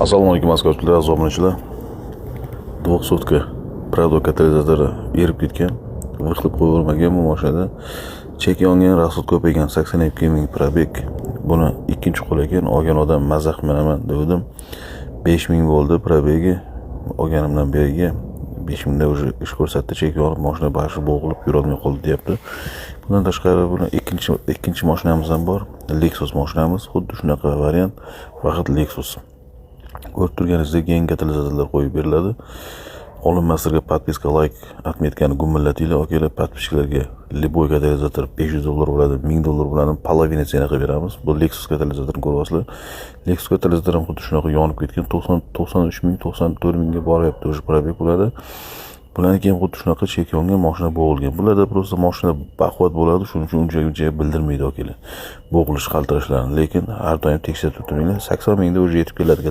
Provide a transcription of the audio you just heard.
Assalomu alaykum aziz obunachilar. 200 Prado katalizatori erib ketgan, vixlib qo'yilmagan bu mashinada. Chek yongan, rasxod ko'paygan 82 ming probeg. Buni ikkinchi qo'l ekan, olgan odam mazax qilaman dedim. 5 ming bo'ldi probegi. Olganimdan beriga 5 mingda уже ish ko'rsatdi, chek yonib mashina bashi bo'g'ilib yurolmay qoldi deyapti. Bundan tashqari buni ikkinchi mashinamiz ham bor. Lexus mashinamiz, xuddi shunaqa variant, faqat Lexus. Ko'rib turganingizdek yangi katalizatorlar qo'yib beriladi. Olinmaslarga podpiska, like, atmetkani gumillatinglar. Akalar, podpischilarga Liboy katalizator $500 bo'ladi, $1000 bo'ladi, polovina sena qilib beramiz. Bu Lexus katalizatorini ko'ryapsizlar. Lexus katalizatori ham xuddi shunaqa yonib ketgan, 93 ming, 94 mingga boryapti, o'sha probeg bo'ladi. Bularni keyin xuddi shunaqa chek yongan mashina bo'g'ilgan. Bularda просто mashina baquvvat bo'ladi, shuning uchun uncha bildirmaydi akalar. Bo'g'ilish, qaltirashlarni, lekin har doim tekshirib turinglar. 80 mingda o'zi yetib keladi.